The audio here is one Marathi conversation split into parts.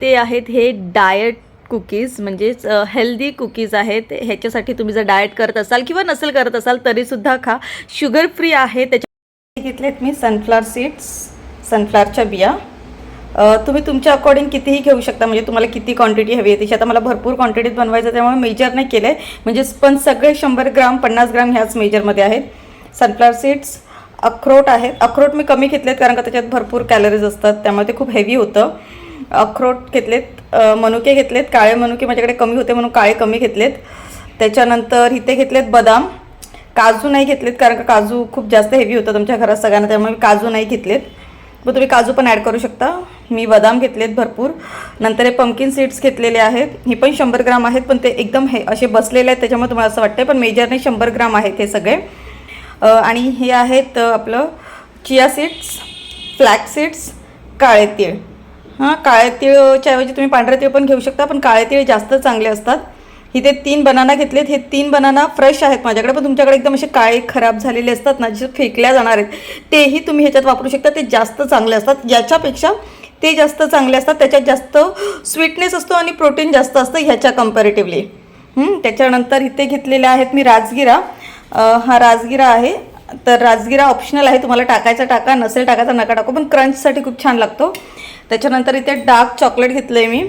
ते आहेत हे डाएट कुकीज, म्हणजेच हेल्दी कुकीज आहेत. ह्याच्यासाठी तुम्ही जर डाएट करत असाल किंवा नसेल करत असाल तरीसुद्धा खा. शुगर फ्री आहे. त्याच्या घेतलेत मी सनफ्लॉवर सीड्स, सनफ्लॉवरच्या बिया. तुम्ही तुमच्या अकॉर्डिंग कितीही घेऊ शकता, म्हणजे तुम्हाला किती क्वांटिटी हवी आहे त्याची. आता मला भरपूर क्वांटिटीत बनवायचं त्यामुळे मेजर नाही केलं आहे, म्हणजे पण सगळे 100 ग्राम 50 ग्राम ह्याच मेजरमध्ये आहेत. सनफ्लॉवर सीड्स, अक्रोड आहेत. अक्रोड मी कमी घेतलेत कारण का त्याच्यात भरपूर कॅलरीज असतात, त्यामुळे ते खूप हेवी होतं. अक्रोड घेतलेत. मनुके घेतलेत, काळे मनुके माझ्याकडे कमी होते म्हणून काळे कमी घेतलेत. त्याच्यानंतर इथे घेतलेत बदाम. काजू नाही घेतलेत कारण का काजू खूप जास्त हेवी होतं तुमच्या घरात सगळ्यांना, त्यामुळे मी काजू नाही घेतलेत. मग तुम्ही काजू पण ॲड करू शकता. मी बदाम घेतलेत भरपूर. नंतर हे पंपकिन सीड्स घेतलेले आहेत. हे पण 100 ग्राम आहेत, पण ते एकदम हे असे बसलेले आहेत त्याच्यामुळे तुम्हाला असं वाटतं, पण मेजरने 100 ग्राम आहेत हे सगळे. आणि हे आहेत आपलं चिया सीड्स, फ्लॅक्स सीड्स, काळे तीळ. काळे तीळच्या ऐवजी तुम्ही पांढरे तीळ पण घेऊ शकता, पण काळे तीळ जास्त चांगले असतात. इथे 3 बनाना घेतलेत. हे 3 बनाना फ्रेश आहेत माझ्याकडे, पण तुमच्याकडे एकदम असे काळे खराब झालेले असतात ना, जे फेकल्या जाणार आहेत, तेही तुम्ही ह्याच्यात वापरू शकता. ते जास्त चांगले असतात, याच्यापेक्षा ते जास्त चांगले असतात. त्याच्यात जास्त स्वीटनेस असतो आणि प्रोटीन जास्त असतं ह्याच्या कम्पॅरेटिव्हली. त्याच्यानंतर इथे घेतलेले आहेत मी राजगिरा. हा राजगिरा आहे. तर राजगिरा ऑप्शनल आहे, तुम्हाला टाकायचा टाका, नसेल टाकायचा नका टाकू, पण क्रंचसाठी खूप छान लागतो. त्याच्यानंतर इथे डार्क चॉकलेट घेतलं आहे मी.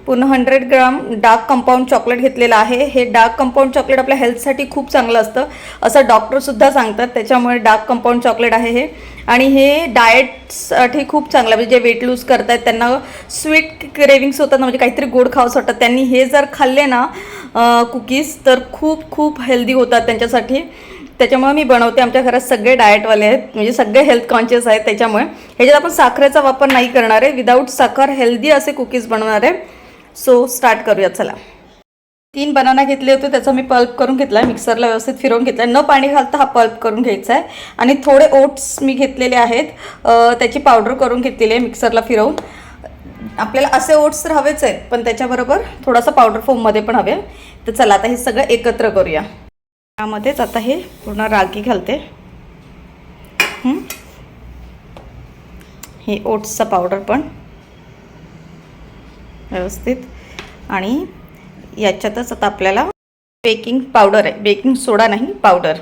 पुन्हा 100 ग्राम डार्क कंपाऊंड चॉकलेट घेतलेलं आहे. हे डार्क कंपाऊंड चॉकलेट आपल्या हेल्थसाठी खूप चांगलं असतं असं डॉक्टरसुद्धा सांगतात, त्याच्यामुळे डार्क कंपाऊंड चॉकलेट आहे हे. आणि हे डाएटसाठी खूप चांगलं, म्हणजे जे वेट लूज करत आहेत त्यांना स्वीट क्रेविंग्स होतात ना, म्हणजे काहीतरी गोड खावंसं वाटतं, त्यांनी हे जर खाल्ले ना कुकीज तर खूप खूप हेल्दी होतात त्यांच्यासाठी. त्याच्यामुळे मी बनवते. आमच्या घरात सगळे डाएटवाले आहेत, म्हणजे सगळे हेल्थ कॉन्शियस आहेत. त्याच्यामुळे ह्याच्यात आपण साखरेचा वापर नाही करणार आहे, विदाऊट साखर हेल्दी असे कुकीज बनवणार आहे. सो स्टार्ट करूया चला. 3 बनाना घेतले होते, त्याचा मी पल्प करून घेतला आहे, मिक्सरला व्यवस्थित फिरवून घेतला आहे. न पाणी घालता हा पल्प करून घ्यायचा आहे. आणि थोडे ओट्स मी घेतलेले आहेत, त्याची पावडर करून घेतलेली आहे मिक्सरला फिरवून. आपल्याला असे ओट्स तर हवेच आहेत, पण त्याच्याबरोबर थोडासा पावडर फॉर्ममध्ये पण हवे. तर चला आता हे सगळं एकत्र करूया. त्यामध्येच आता हे पूर्ण रागी घालते. हे ओट्सचा पावडर पण व्यवस्थित. आणि याच्यातच आता आपल्याला बेकिंग पावडर आहे, बेकिंग सोडा नाही, पावडर.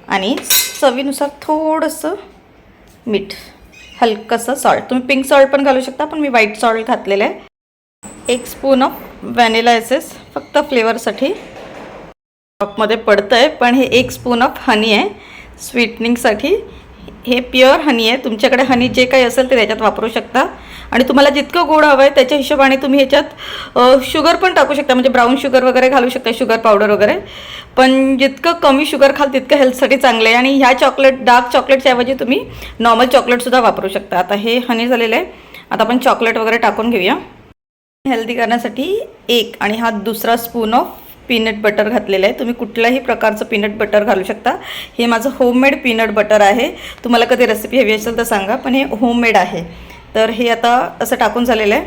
आणि चवीनुसार थोडंसं मीठ, हलकंसं सॉल्ट. तुम्ही पिंक सॉल्ट पण घालू शकता, पण मी व्हाईट सॉल्ट घातलेलं आहे. 1 स्पून ऑफ व्हॅनिला एसेस, फक्त फ्लेवरसाठी. कपमध्ये पडतं आहे, पण हे 1 स्पून ऑफ हनी आहे स्वीटनिंगसाठी. हे प्युअर हनी आहे, तुमच्याकडे हनी जे काही असेल ते त्याच्यात वापरू शकता. आणि तुम्हाला जितकं गोड हवं आहे त्याच्या हिशोबाने तुम्ही ह्याच्यात शुगर पण टाकू शकता, म्हणजे ब्राऊन शुगर वगैरे घालू शकता, शुगर पावडर वगैरे. पण जितकं कमी शुगर खाल तितकं हेल्थसाठी चांगलं आहे. आणि ह्या चॉकलेट, डार्क चॉकलेटच्या ऐवजी तुम्ही नॉर्मल चॉकलेटसुद्धा वापरू शकता. आता हे हनी झालेलं आहे, आता आपण चॉकलेट वगैरे टाकून घेऊया. हेल्दी करण्यासाठी 1 आणि हा 2 स्पून ऑफ पीनट बटर घातलेलं आहे. तुम्ही कुठल्याही प्रकारचं पीनट बटर घालू शकता. हे माझं होममेड पीनट बटर आहे. तुम्हाला कधी रेसिपी हवी असेल तर सांगा, पण हे होममेड आहे. तर हे आता असं टाकून झालेलं आहे.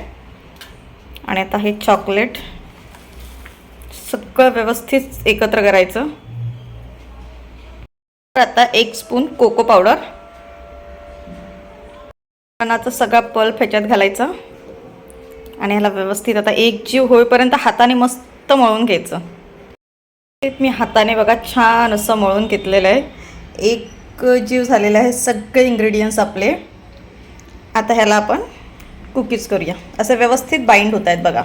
आणि आता हे चॉकलेट सगळं व्यवस्थित एकत्र करायचं. आता 1 स्पून कोको पावडर. बनानाचा सगळा पल्प ह्याच्यात घालायचा आणि ह्याला व्यवस्थित आता एकजीव होईपर्यंत हाताने मस्त मळून घ्यायचं. मी हाताने बघा छान असं मळून घेतलेलं आहे. एक जीव झालेला आहे सगळे इंग्रेडियंट्स आपले. आता ह्याला आपण कुकीज करूया. असे व्यवस्थित बाइंड होत आहेत बघा.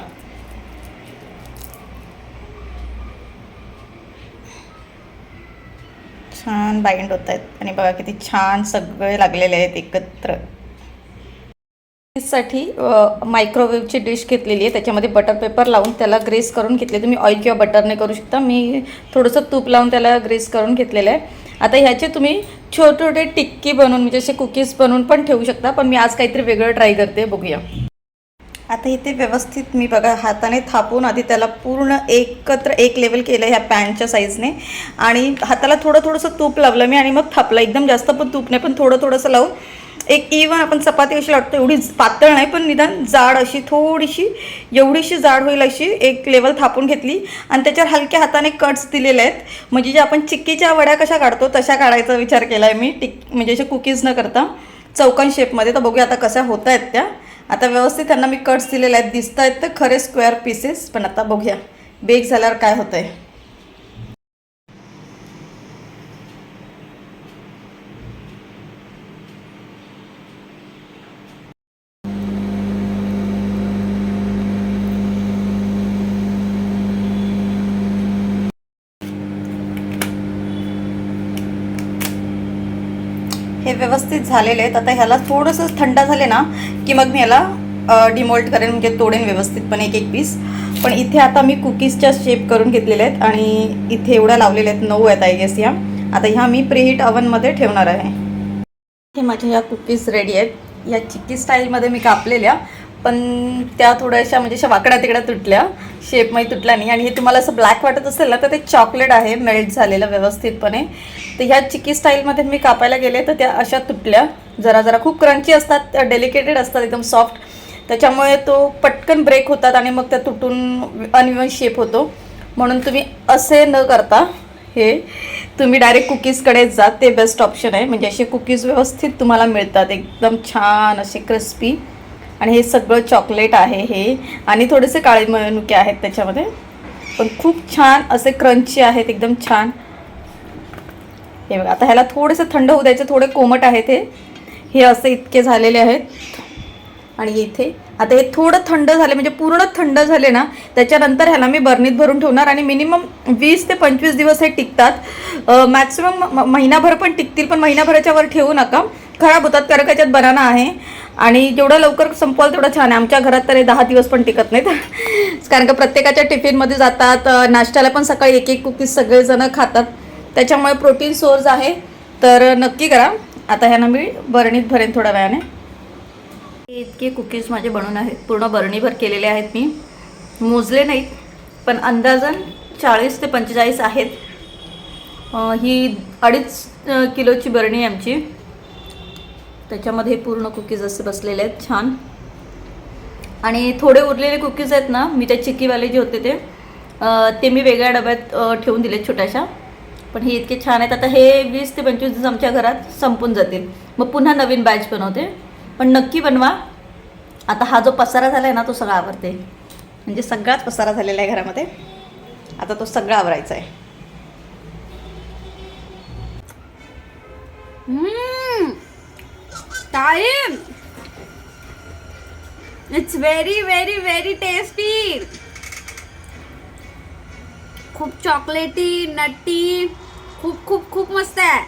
छान बाइंड होत आहेत आणि बघा किती छान सगळे लागलेले आहेत एकत्र. साठी मायक्रोवेव्हची डिश घेतलेली आहे, त्याच्यामध्ये बटर पेपर लावून त्याला ग्रेस करून घेतले. तुम्ही ऑइल किंवा बटरने करू शकता, मी थोडंसं तूप लावून त्याला ग्रेस करून घेतलेलं आहे. आता ह्याचे तुम्ही छोटे छोटे टिक्की बनवून, म्हणजे असे कुकीज बनवून पण ठेवू शकता, पण मी आज काहीतरी वेगळं ट्राय करते, बघूया. आता इथे व्यवस्थित मी बघा हाताने थापून आधी त्याला पूर्ण एकत्र एक लेवल केलं ह्या पॅनच्या साईजने. आणि हाताला थोडंसं तूप लावलं मी आणि मग थापलं. एकदम जास्त पण तूप नाही, पण थोडंसं लावून एक इवन आपण चपाती कशी लावतो एवढी पातळ नाही, पण निदान जाड अशी थोडीशी, एवढीशी जाड होईल अशी एक लेवल थापून घेतली. आणि त्याच्यावर हलक्या हाताने कट्स दिलेले आहेत, म्हणजे जे आपण चिक्कीच्या वड्या कशा काढतो तशा काढायचा विचार केला आहे मी, म्हणजे असे कुकीज न करता चौकोन शेपमध्ये. तर बघूया आता कशा होत आहेत त्या. आता व्यवस्थित त्यांना मी कट्स दिलेले आहेत, दिसत आहेत तर खरे स्क्वेअर पीसेस. पण आता बघूया बेक झाल्यावर काय होतं आहे. हे व्यवस्थित झालेले आहेत. आता ह्याला थोडंसं थंड झाले ना की मग मी याला डिमोल्ट करेन, म्हणजे तोडेन व्यवस्थितपणे एक एक पीस. पण इथे आता मी कुकीजच्या शेप करून घेतलेले आहेत आणि इथे एवढ्या लावलेल्या आहेत, 9 आहेत आय गेस या. आता ह्या मी प्रीहीट ओव्हनमध्ये ठेवणार आहे. हे माझ्या ह्या कुकीज रेडी आहेत. या चिक्की स्टाईलमध्ये मी कापलेल्या, पण त्या थोड्याशा म्हणजे अशा वाकड्या तिकड्या तुटल्या, शेपमध्ये तुटल्या नाही. आणि हे तुम्हाला असं ब्लॅक वाटत असेल ना तर ते चॉकलेट आहे, मेल्ट झालेलं व्यवस्थितपणे. तर ह्या चिक्की स्टाईलमध्ये मी कापायला गेले तर त्या अशा तुटल्या. जरा जरा खूप क्रंची असतात, डेलिकेटेड असतात, एकदम सॉफ्ट. त्याच्यामुळे तो पटकन ब्रेक होतात आणि मग त्या तुटून अनइवन शेप होतो. म्हणून तुम्ही असे न करता हे तुम्ही डायरेक्ट कुकीजकडेच जा, ते बेस्ट ऑप्शन आहे. म्हणजे असे कुकीज व्यवस्थित तुम्हाला मिळतात, एकदम छान असे क्रिस्पी. आणि हे सगळं चॉकलेट आहे हे, आणि थोडेसे काळे मनुके आहेत त्याच्यामध्ये, पण खूप छान असे क्रंची आहेत, एकदम छान. हे बघा, आता ह्याला थोडेसे थंड होऊ द्यायचे, थोडे कोमट आहेत हे असे इतके झालेले आहेत. आणि इथे आता हे थोडं थंड झाले, म्हणजे पूर्ण थंड झाले ना त्याच्यानंतर ह्याला मी बर्नीत भरून ठेवणार. आणि मिनिमम 20 ते 25 दिवस हे टिकतात. मॅक्सिमम महिनाभर पण टिकतील, पण महिनाभराच्या वर ठेवू नका, खराब होतात, कारण त्याच्यात बनाना आहे. आणि जेवढं लवकर संपवाल तेवढं छान आहे. आमच्या घरात तर 10 दिवस पण टिकत नाहीत, कारण का प्रत्येकाच्या टिफिनमध्ये जातात. नाश्त्याला पण सकाळी एक एक कुकीज सगळेजण खातात, त्याच्यामुळे प्रोटीन सोर्स आहे. तर नक्की करा. आता ह्यानं मी बरणीत भरेन थोड्या वेळाने. इतके कुकीज माझे बनवून आहेत, पूर्ण बरणीभर केलेले आहेत. मी मोजले नाहीत, पण अंदाजन 40 ते 45 आहेत. ही 2.5 किलोची बरणी आहे आमची. त्याच्यामध्ये पूर्ण कुकीज असे बसलेले आहेत छान. आणि थोडे उरलेले कुकीज आहेत ना, मी त्या चिक्कीवाले जे होते ते मी वेगळ्या डब्यात ठेवून दिलेत छोट्याशा. पण हे इतके छान आहेत. आता हे 20 ते 25 दिवस आमच्या घरात संपून जातील, मग पुन्हा नवीन बॅच बनवते. पण नक्की बनवा. आता हा जो पसारा झाला आहे ना तो सगळा आवरते, म्हणजे सगळाच पसारा झालेला आहे घरामध्ये. आता तो सगळा आवरायचा आहे. Time it's very very very tasty. खूप चॉकलेटी, नट्टी, खूप खूप खूप मस्त आहे.